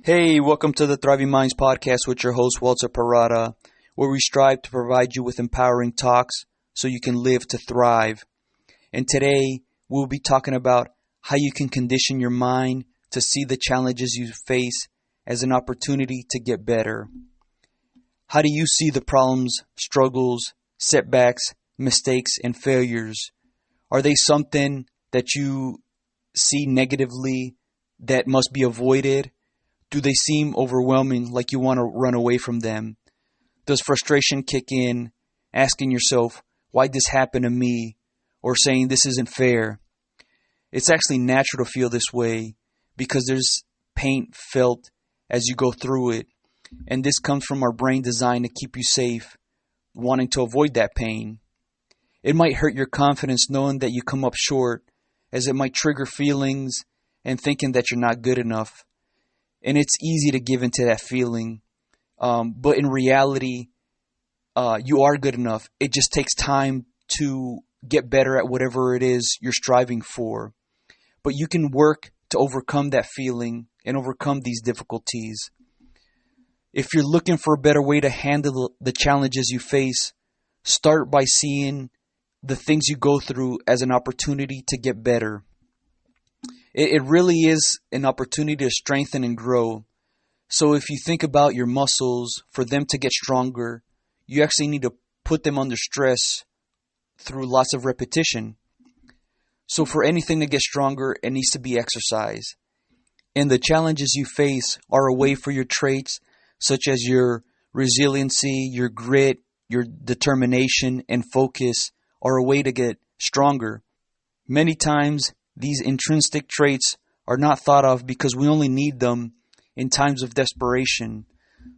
Hey, welcome to the Thriving Minds podcast with your host, Walter Parada, where we strive to provide you with empowering talks so you can live to thrive. And today, we'll be talking about how you can condition your mind to see the challenges you face as an opportunity to get better. How do you see the problems, struggles, setbacks, mistakes, and failures? Are they something that you see negatively that must be avoided? Do they seem overwhelming, like you want to run away from them? Does frustration kick in, asking yourself, why'd this happen to me? Or saying this isn't fair? It's actually natural to feel this way because there's pain felt as you go through it. And this comes from our brain designed to keep you safe, wanting to avoid that pain. It might hurt your confidence knowing that you come up short, as it might trigger feelings and thinking that you're not good enough. And it's easy to give into that feeling. But in reality, you are good enough. It just takes time to get better at whatever it is you're striving for. But you can work to overcome that feeling and overcome these difficulties. If you're looking for a better way to handle the challenges you face, start by seeing the things you go through as an opportunity to get better. It really is an opportunity to strengthen and grow. So if you think about your muscles, for them to get stronger, you actually need to put them under stress through lots of repetition. So for anything to get stronger, it needs to be exercise. And the challenges you face are a way for your traits, such as your resiliency, your grit, your determination, and focus, are a way to get stronger. Many times, these intrinsic traits are not thought of because we only need them in times of desperation.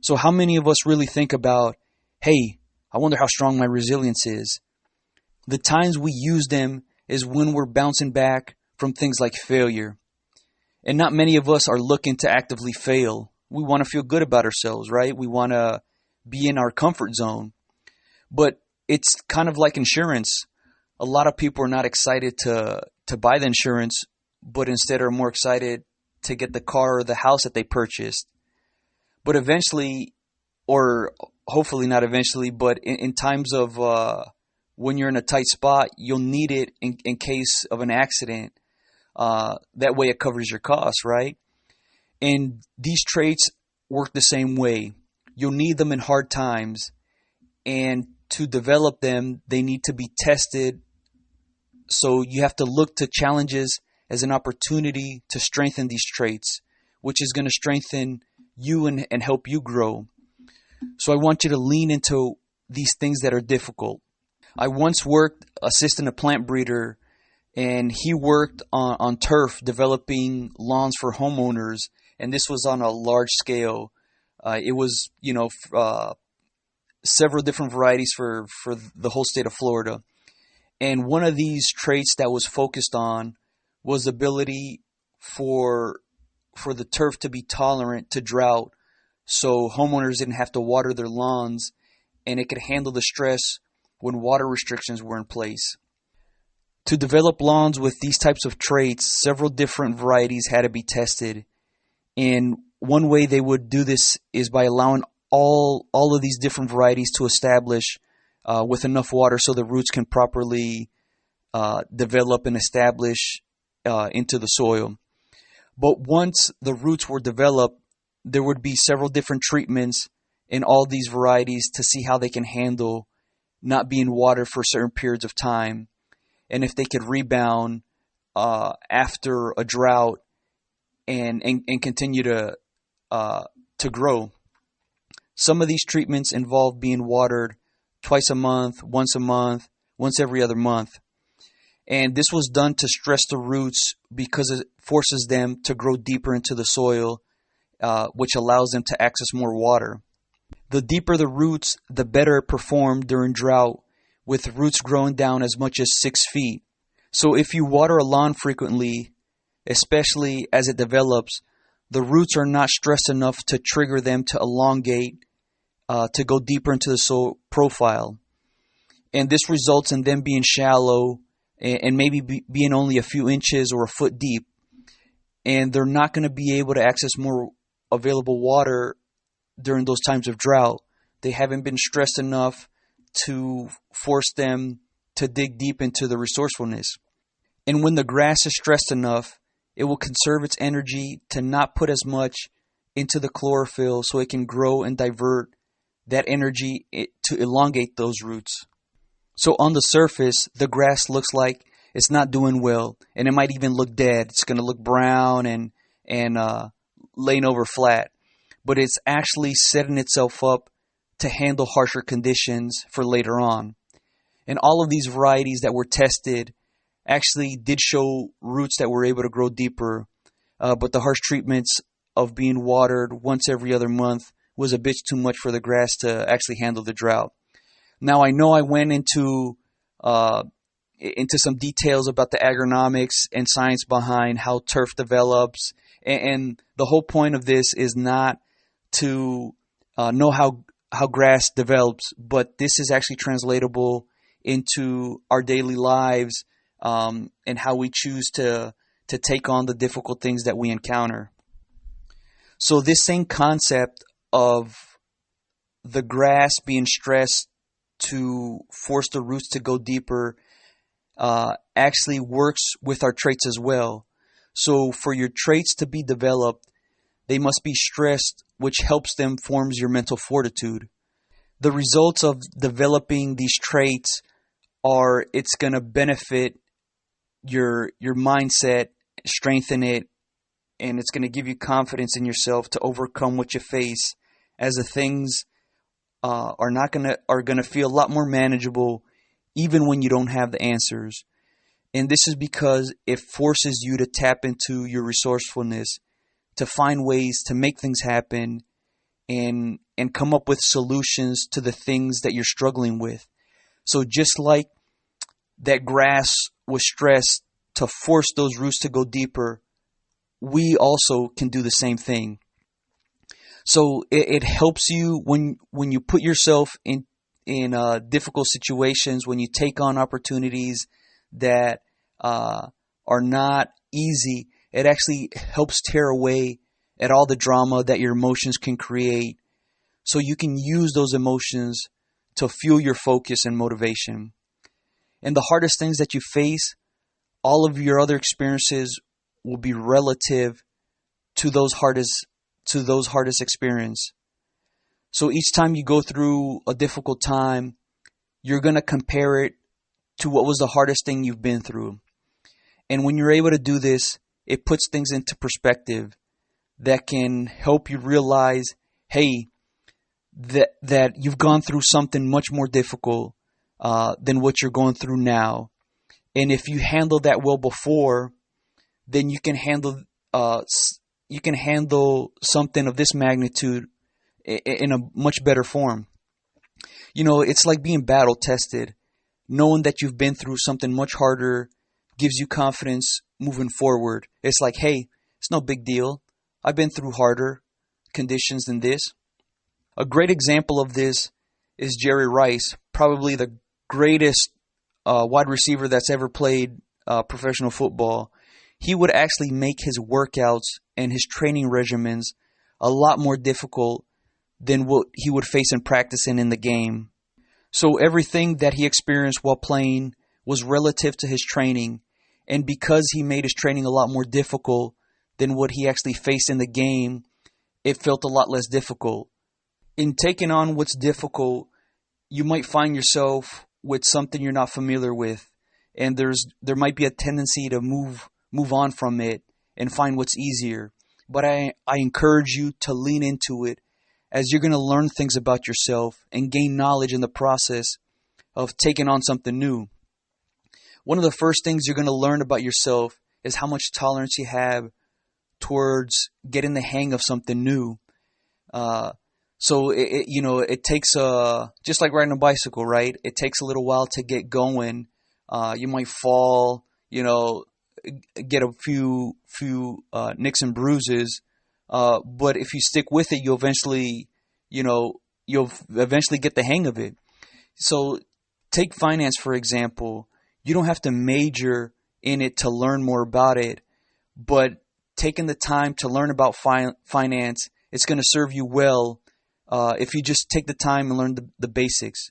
So how many of us really think about, hey, I wonder how strong my resilience is? The times we use them is when we're bouncing back from things like failure. And not many of us are looking to actively fail. We want to feel good about ourselves, right? We want to be in our comfort zone. But it's kind of like insurance. A lot of people are not excited to buy the insurance, but instead are more excited to get the car or the house that they purchased. But eventually, or hopefully not eventually, but in times of when you're in a tight spot, you'll need it in case of an accident. That way it covers your costs, right? And these traits work the same way. You'll need them in hard times. And to develop them, they need to be tested. So you have to look to challenges as an opportunity to strengthen these traits, which is going to strengthen you and help you grow. So I want you to lean into these things that are difficult. I once worked assisting a plant breeder, and he worked on turf, developing lawns for homeowners. And this was on a large scale. It was, several different varieties for the whole state of Florida. And one of these traits that was focused on was the ability for the turf to be tolerant to drought, so homeowners didn't have to water their lawns, and it could handle the stress when water restrictions were in place. To develop lawns with these types of traits, several different varieties had to be tested. And one way they would do this is by allowing all of these different varieties to establish with enough water so the roots can properly develop and establish into the soil. But once the roots were developed, there would be several different treatments in all these varieties to see how they can handle not being watered for certain periods of time, and if they could rebound after a drought and continue to grow. Some of these treatments involve being watered twice a month, once every other month. And this was done to stress the roots because it forces them to grow deeper into the soil, which allows them to access more water. The deeper the roots, the better it performed during drought, with roots growing down as much as 6 feet. So if you water a lawn frequently, especially as it develops, the roots are not stressed enough to trigger them to elongate, to go deeper into the soil profile. And this results in them being shallow and maybe being only a few inches or a foot deep. And they're not going to be able to access more available water during those times of drought. They haven't been stressed enough to force them to dig deep into the resourcefulness. And when the grass is stressed enough, it will conserve its energy to not put as much into the chlorophyll so it can grow and divert that energy to elongate those roots. So on the surface, the grass looks like it's not doing well, and it might even look dead. It's going to look brown and laying over flat. But it's actually setting itself up to handle harsher conditions for later on. And all of these varieties that were tested actually did show roots that were able to grow deeper, but the harsh treatments of being watered once every other month was a bit too much for the grass to actually handle the drought. Now, I know I went into some details about the agronomics and science behind how turf develops, and the whole point of this is not to know how grass develops, but this is actually translatable into our daily lives and how we choose to take on the difficult things that we encounter. So this same concept of the grass being stressed to force the roots to go deeper actually works with our traits as well. So for your traits to be developed, they must be stressed, which helps them forms your mental fortitude. The results of developing these traits are it's going to benefit your mindset, strengthen it, and it's going to give you confidence in yourself to overcome what you face, as the things are going to feel a lot more manageable even when you don't have the answers. And this is because it forces you to tap into your resourcefulness, to find ways to make things happen and come up with solutions to the things that you're struggling with. So just like that grass was stressed to force those roots to go deeper, we also can do the same thing. So it helps you when you put yourself in difficult situations, when you take on opportunities that are not easy. It actually helps tear away at all the drama that your emotions can create, so you can use those emotions to fuel your focus and motivation. And the hardest things that you face, all of your other experiences will be relative to those hardest experience. So each time you go through a difficult time, you're going to compare it to what was the hardest thing you've been through. And when you're able to do this, it puts things into perspective that can help you realize, hey, that you've gone through something much more difficult than what you're going through now. And if you handled that well before, then you can handle something of this magnitude in a much better form. You know, it's like being battle tested. Knowing that you've been through something much harder gives you confidence moving forward. It's like, hey, it's no big deal. I've been through harder conditions than this. A great example of this is Jerry Rice, probably the greatest wide receiver that's ever played professional football. He would actually make his workouts and his training regimens a lot more difficult than what he would face in practice and in the game. So everything that he experienced while playing was relative to his training. And because he made his training a lot more difficult than what he actually faced in the game, it felt a lot less difficult. In taking on what's difficult, you might find yourself with something you're not familiar with. And there might be a tendency to move on from it and find what's easier. But I encourage you to lean into it, as you're going to learn things about yourself and gain knowledge in the process of taking on something new. One of the first things you're going to learn about yourself is how much tolerance you have towards getting the hang of something new. So it takes just like riding a bicycle, right? It takes a little while to get going. You might fall, get a few nicks and bruises. But if you stick with it, you'll eventually get the hang of it. So take finance, for example. You don't have to major in it to learn more about it, but taking the time to learn about finance it's going to serve you well if you just take the time and learn the basics.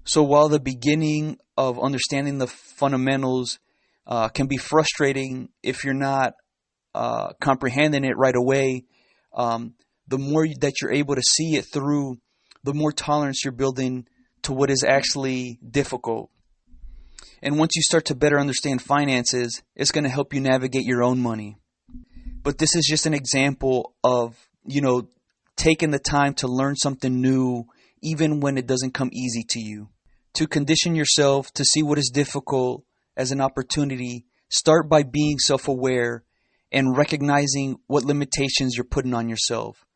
So while the beginning of understanding the fundamentals can be frustrating if you're not comprehending it right away, the more that you're able to see it through, the more tolerance you're building to what is actually difficult. And once you start to better understand finances, it's going to help you navigate your own money. But this is just an example of, taking the time to learn something new, even when it doesn't come easy to you. To condition yourself to see what is difficult as an opportunity, start by being self-aware and recognizing what limitations you're putting on yourself.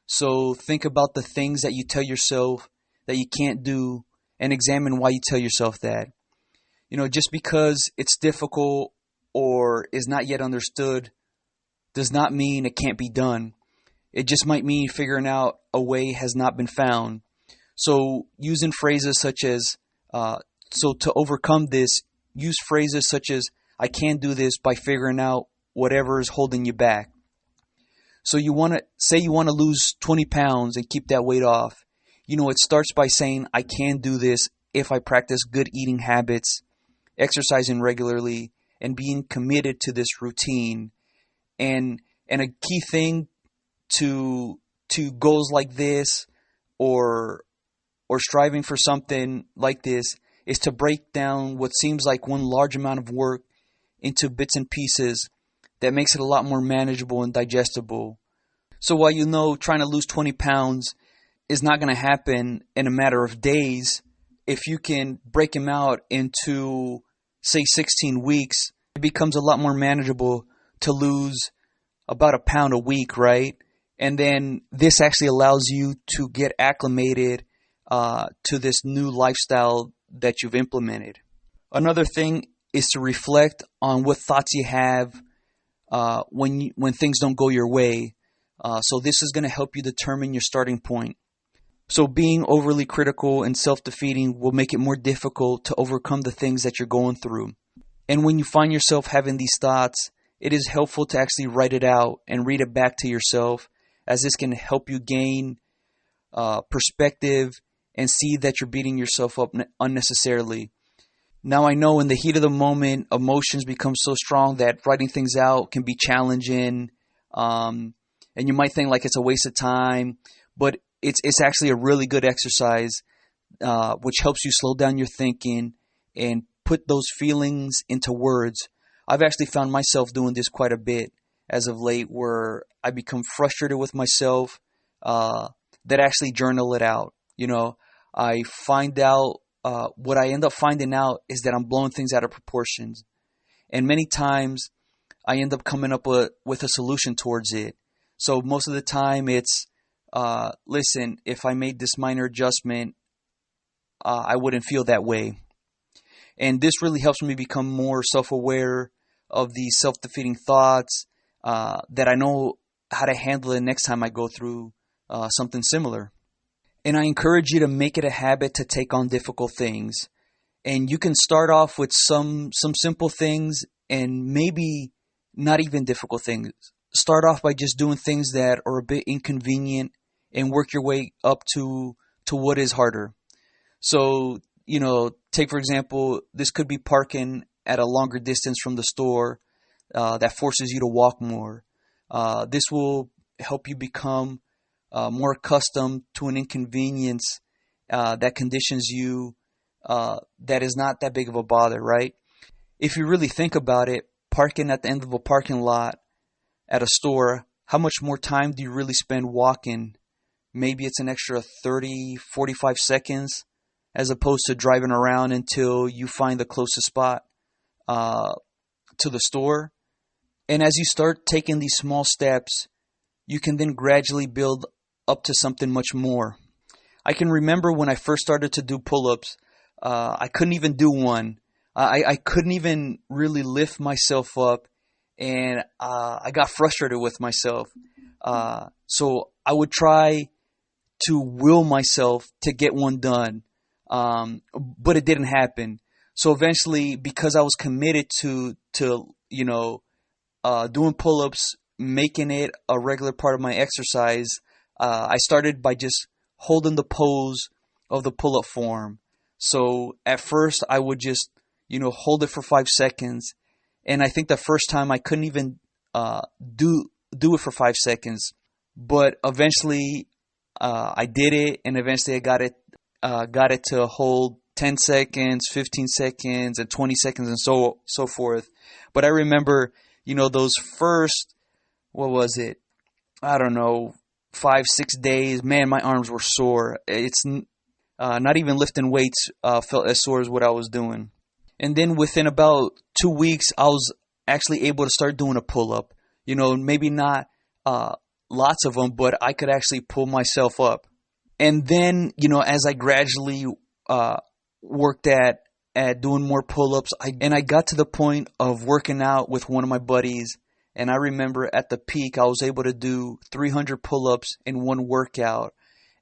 So think about the things that you tell yourself that you can't do and examine why you tell yourself that. Just because it's difficult or is not yet understood does not mean it can't be done. It just might mean figuring out a way has not been found. So using phrases such as, so to overcome this, use phrases such as, I can do this by figuring out whatever is holding you back. So you want to lose 20 pounds and keep that weight off. It starts by saying, I can do this if I practice good eating habits, exercising regularly, and being committed to this routine. And a key thing to goals like this or striving for something like this is to break down what seems like one large amount of work into bits and pieces that makes it a lot more manageable and digestible. So while trying to lose 20 pounds is not going to happen in a matter of days, if you can break them out into, say, 16 weeks, it becomes a lot more manageable to lose about a pound a week, right? And then this actually allows you to get acclimated to this new lifestyle that you've implemented. Another thing is to reflect on what thoughts you have when things don't go your way. So this is going to help you determine your starting point. So being overly critical and self-defeating will make it more difficult to overcome the things that you're going through. And when you find yourself having these thoughts, it is helpful to actually write it out and read it back to yourself, as this can help you gain perspective and see that you're beating yourself up unnecessarily. Now, I know in the heat of the moment, emotions become so strong that writing things out can be challenging, and you might think like it's a waste of time, but it's actually a really good exercise, which helps you slow down your thinking and put those feelings into words. I've actually found myself doing this quite a bit as of late, where I become frustrated with myself, that actually journal it out. I find out, what I end up finding out is that I'm blowing things out of proportions. And many times I end up coming up with a solution towards it. So most of the time it's, listen, if I made this minor adjustment, I wouldn't feel that way. And this really helps me become more self-aware of these self-defeating thoughts, that I know how to handle it next time I go through something similar. And I encourage you to make it a habit to take on difficult things. And you can start off with some simple things and maybe not even difficult things. Start off by just doing things that are a bit inconvenient and work your way up to what is harder. So, take for example, this could be parking at a longer distance from the store that forces you to walk more. This will help you become more accustomed to an inconvenience that conditions you, that is not that big of a bother, right? If you really think about it, parking at the end of a parking lot at a store, how much more time do you really spend walking? Maybe it's an extra 30, 45 seconds as opposed to driving around until you find the closest spot to the store. And as you start taking these small steps, you can then gradually build up to something much more. I can remember when I first started to do pull-ups, I couldn't even do one. I couldn't even really lift myself up, and I got frustrated with myself. So I would try to will myself to get one done, but it didn't happen. So eventually, because I was committed to doing pull-ups making it a regular part of my exercise, I started by just holding the pose of the pull-up form. So at first I would just, hold it for 5 seconds. And I think the first time I couldn't even do it for 5 seconds. But eventually I did it, and eventually I got it to hold 10 seconds, 15 seconds, and 20 seconds, and so forth. But I remember, those first, what was it? I don't know, 5-6 days. Man, my arms were sore. It's not even lifting weights felt as sore as what I was doing. And then within about 2 weeks, I was actually able to start doing a pull-up. Maybe not lots of them, but I could actually pull myself up. And then, as I gradually worked at doing more pull-ups, I got to the point of working out with one of my buddies. And I remember at the peak, I was able to do 300 pull-ups in one workout.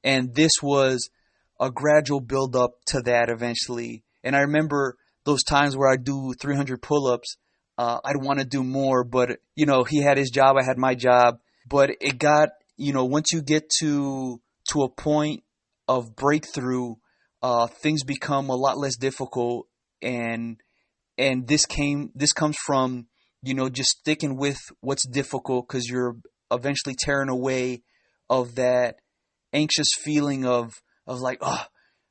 And this was a gradual build-up to that eventually. And I remember those times where I do 300 pull-ups, I'd want to do more. But, he had his job, I had my job. But it got, once you get to a point of breakthrough, things become a lot less difficult. And this comes from, just sticking with what's difficult, because you're eventually tearing away of that anxious feeling of like,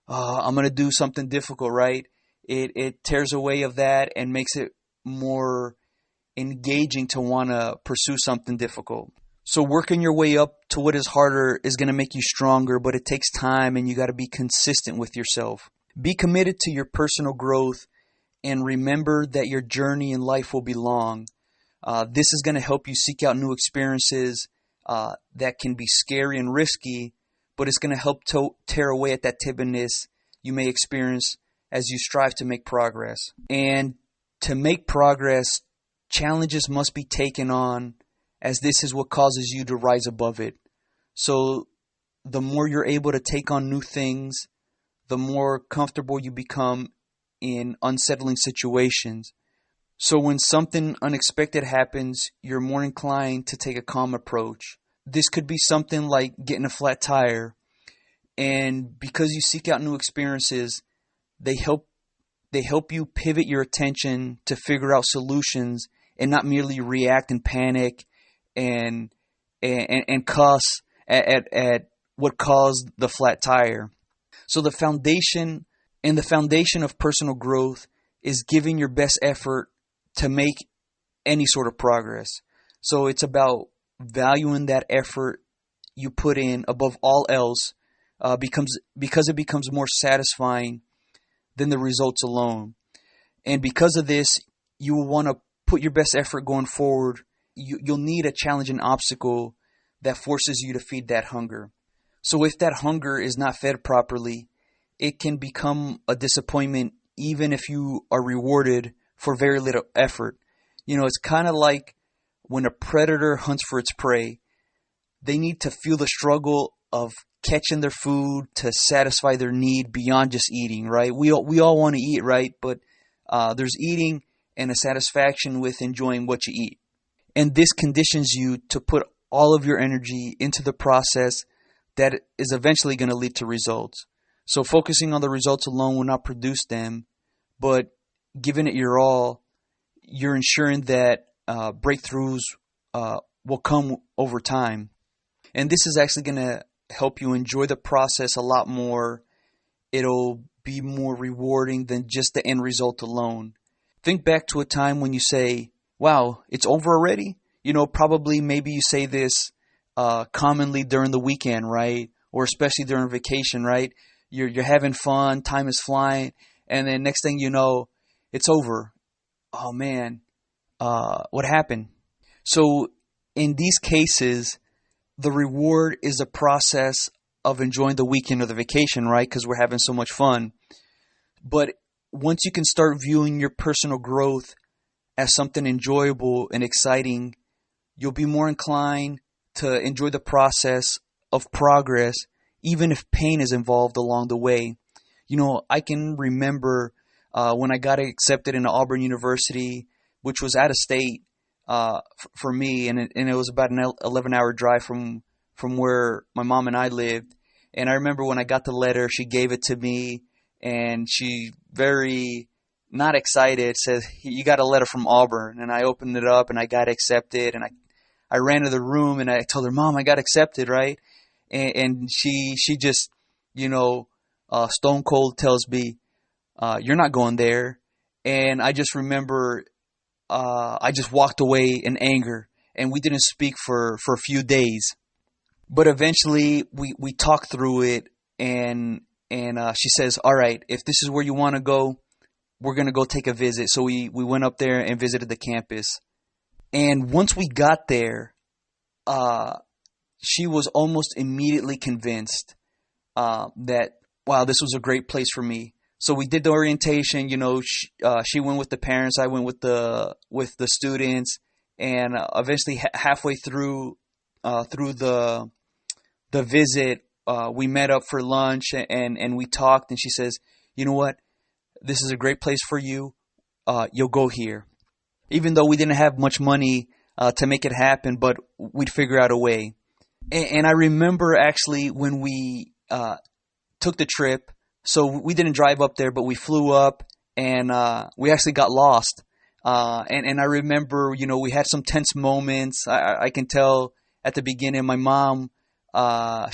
I'm going to do something difficult, right? It tears away of that and makes it more engaging to want to pursue something difficult. So working your way up to what is harder is going to make you stronger, but it takes time, and you got to be consistent with yourself. Be committed to your personal growth, and remember that your journey in life will be long. This is going to help you seek out new experiences that can be scary and risky, but it's going to help tear away at that timidness you may experience as you strive to make progress. And to make progress, challenges must be taken on, as this is what causes you to rise above it. So the more you're able to take on new things, the more comfortable you become in unsettling situations. So when something unexpected happens, you're more inclined to take a calm approach. This could be something like getting a flat tire. And because you seek out new experiences, they help you pivot your attention to figure out solutions and not merely react and panic and cuss at what caused the flat tire. So the foundation of personal growth is giving your best effort to make any sort of progress. So it's about valuing that effort you put in above all else, because it becomes more satisfying than the results alone. And because of this, you will want to put your best effort going forward. You'll need a challenging obstacle that forces you to feed that hunger. So if that hunger is not fed properly, it can become a disappointment even if you are rewarded for very little effort. It's kind of like when a predator hunts for its prey. They need to feel the struggle of catching their food to satisfy their need beyond just eating, right? We all want to eat, right? But there's eating and a satisfaction with enjoying what you eat. And this conditions you to put all of your energy into the process that is eventually going to lead to results. So focusing on the results alone will not produce them, but giving it your all, you're ensuring that breakthroughs will come over time. And this is actually going to help you enjoy the process a lot more. It'll be more rewarding than just the end result alone. Think back to a time when you say, wow, it's over already? Probably maybe you say this commonly during the weekend, right? Or especially during vacation, right? You're having fun, time is flying, and then next thing you know, it's over. Oh man, what happened? So in these cases, the reward is the process of enjoying the weekend or the vacation, right? Because we're having so much fun. But once you can start viewing your personal growth as something enjoyable and exciting, you'll be more inclined to enjoy the process of progress, even if pain is involved along the way. I can remember when I got accepted into Auburn University, which was out of state. for me, and it was about an 11-hour drive from where my mom and I lived. And I remember when I got the letter, she gave it to me, and she very not excited says, "You got a letter from Auburn." And I opened it up, and I got accepted, and I ran to the room, and I told her, "Mom, I got accepted, right?" And she just, stone cold tells me, "You're not going there." And I just remember, I just walked away in anger, and we didn't speak for a few days. But eventually we talked through it, and she says, "All right, if this is where you want to go, we're going to go take a visit." So we went up there and visited the campus. And once we got there, she was almost immediately convinced that, wow, this was a great place for me. So we did the orientation. She went with the parents, I went with the students, and eventually halfway through the visit, we met up for lunch and we talked. And she says, "You know what? This is a great place for you. You'll go here." Even though we didn't have much money to make it happen, but we'd figure out a way. And I remember actually when we took the trip, so we didn't drive up there, but we flew up, and we actually got lost. And I remember, we had some tense moments. I can tell at the beginning, my mom,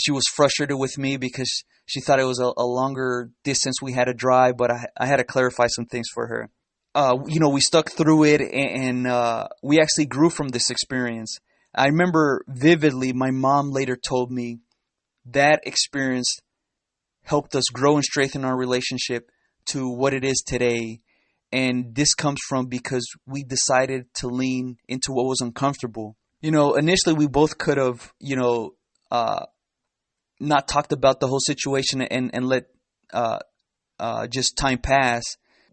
she was frustrated with me because she thought it was a longer distance we had to drive, but I had to clarify some things for her. We stuck through it, and we actually grew from this experience. I remember vividly, my mom later told me that experience helped us grow and strengthen our relationship to what it is today. And this comes from because we decided to lean into what was uncomfortable. Initially we both could have, not talked about the whole situation and let just time pass.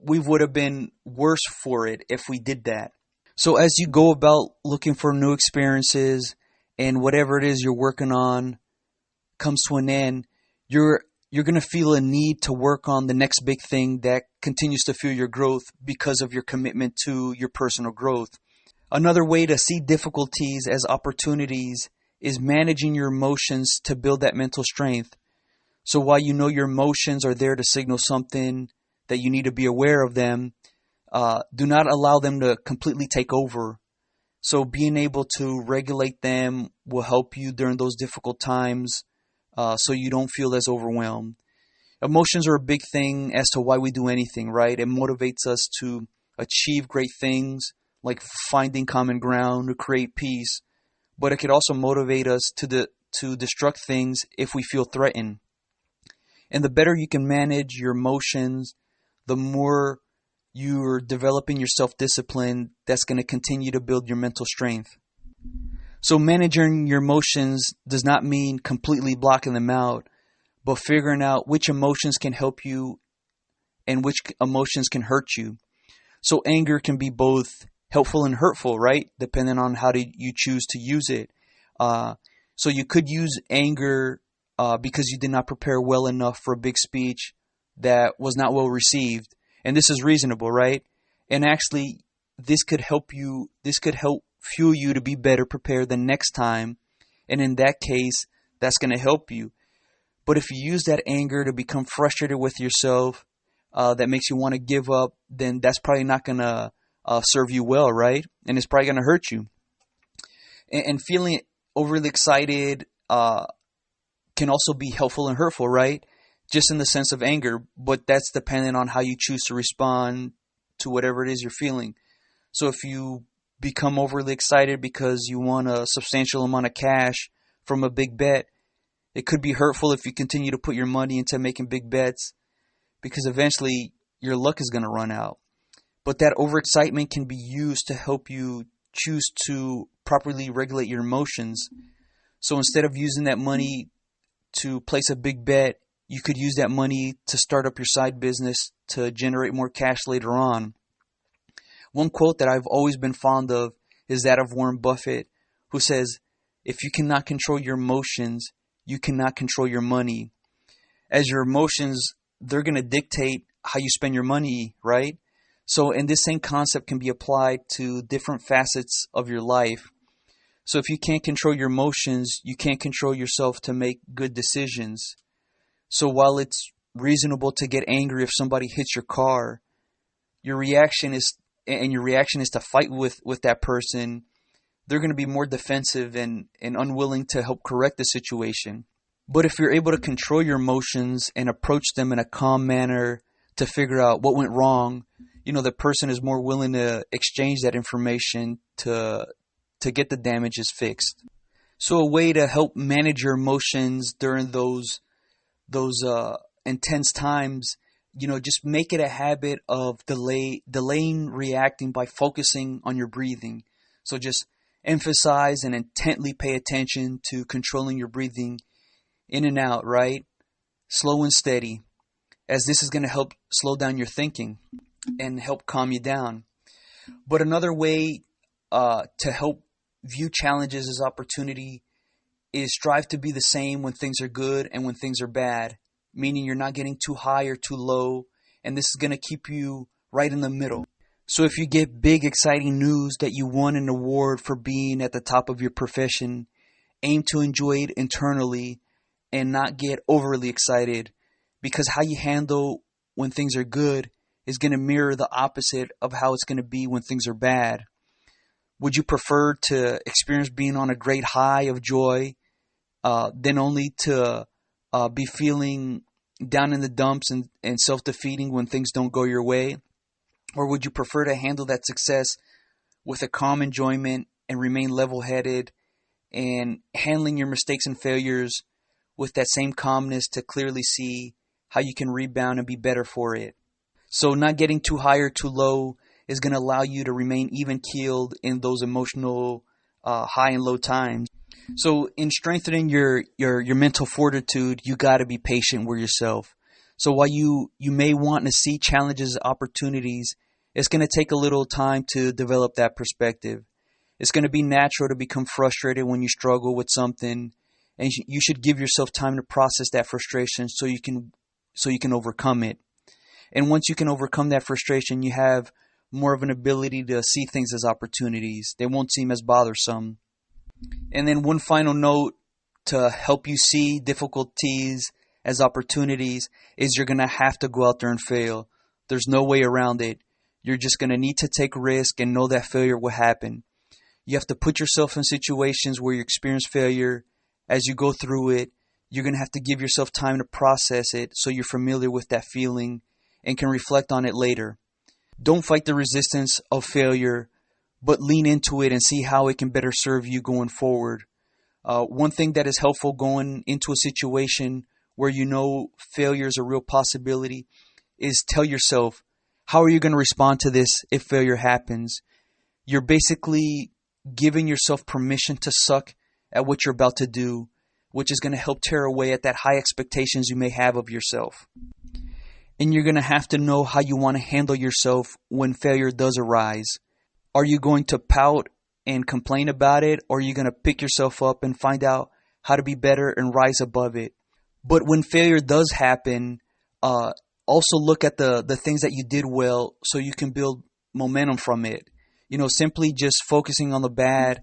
We would have been worse for it if we did that. So as you go about looking for new experiences, and whatever it is you're working on comes to an end, you're going to feel a need to work on the next big thing that continues to fuel your growth because of your commitment to your personal growth. Another way to see difficulties as opportunities is managing your emotions to build that mental strength. So while your emotions are there to signal something that you need to be aware of them, do not allow them to completely take over. So being able to regulate them will help you during those difficult times, so you don't feel as overwhelmed. Emotions are a big thing as to why we do anything, right? It motivates us to achieve great things like finding common ground or create peace, but it could also motivate us to destruct things if we feel threatened. And the better you can manage your emotions, the more you're developing your self-discipline that's going to continue to build your mental strength. So managing your emotions does not mean completely blocking them out, but figuring out which emotions can help you and which emotions can hurt you. So anger can be both helpful and hurtful, right? Depending on how you choose to use it. So you could use anger because you did not prepare well enough for a big speech that was not well received. And this is reasonable, right? And actually, this could help fuel you to be better prepared the next time. And in that case, that's going to help you. But if you use that anger to become frustrated with yourself, that makes you want to give up, then that's probably not going to serve you well, right? And it's probably going to hurt you. And feeling overly excited can also be helpful and hurtful, right? Just in the sense of anger, but that's dependent on how you choose to respond to whatever it is you're feeling. So if you become overly excited because you want a substantial amount of cash from a big bet, it could be hurtful if you continue to put your money into making big bets, because eventually your luck is going to run out. But that overexcitement can be used to help you choose to properly regulate your emotions. So instead of using that money to place a big bet, you could use that money to start up your side business to generate more cash later on. One quote that I've always been fond of is that of Warren Buffett, who says, "If you cannot control your emotions, you cannot control your money." As your emotions, they're going to dictate how you spend your money, right? And this same concept can be applied to different facets of your life. So if you can't control your emotions, you can't control yourself to make good decisions. So while it's reasonable to get angry if somebody hits your car, your reaction is to fight with that person, they're going to be more defensive and unwilling to help correct the situation. But if you're able to control your emotions and approach them in a calm manner to figure out what went wrong, the person is more willing to exchange that information to get the damages fixed. So a way to help manage your emotions during those intense times, just make it a habit of delaying reacting by focusing on your breathing. So just emphasize and intently pay attention to controlling your breathing in and out, right? Slow and steady, as this is going to help slow down your thinking and help calm you down. But another way to help view challenges as opportunity is strive to be the same when things are good and when things are bad, meaning you're not getting too high or too low, and this is going to keep you right in the middle. So if you get big, exciting news that you won an award for being at the top of your profession, aim to enjoy it internally and not get overly excited, because how you handle when things are good is going to mirror the opposite of how it's going to be when things are bad. Would you prefer to experience being on a great high of joy than only to be feeling down in the dumps and self-defeating when things don't go your way? Or would you prefer to handle that success with a calm enjoyment and remain level-headed and handling your mistakes and failures with that same calmness to clearly see how you can rebound and be better for it? So not getting too high or too low is going to allow you to remain even-keeled in those emotional high and low times. So in strengthening your mental fortitude, you got to be patient with yourself. So while you may want to see challenges as opportunities, it's going to take a little time to develop that perspective. It's going to be natural to become frustrated when you struggle with something, and you should give yourself time to process that frustration so you can overcome it. And once you can overcome that frustration, you have more of an ability to see things as opportunities. They won't seem as bothersome. And then one final note to help you see difficulties as opportunities is you're going to have to go out there and fail. There's no way around it. You're just going to need to take risk and know that failure will happen. You have to put yourself in situations where you experience failure. As you go through it, you're going to have to give yourself time to process it so you're familiar with that feeling and can reflect on it later. Don't fight the resistance of failure, but lean into it and see how it can better serve you going forward. One thing that is helpful going into a situation where you know failure is a real possibility is tell yourself, how are you going to respond to this if failure happens? You're basically giving yourself permission to suck at what you're about to do, which is going to help tear away at that high expectations you may have of yourself. And you're going to have to know how you want to handle yourself when failure does arise. Are you going to pout and complain about it, or are you going to pick yourself up and find out how to be better and rise above it? But when failure does happen, also look at the things that you did well so you can build momentum from it. Simply just focusing on the bad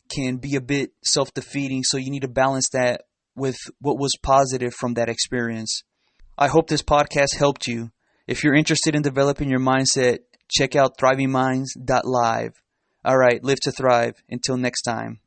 can be a bit self-defeating, so you need to balance that with what was positive from that experience. I hope this podcast helped you. If you're interested in developing your mindset, check out thrivingminds.live. All right, live to thrive. Until next time.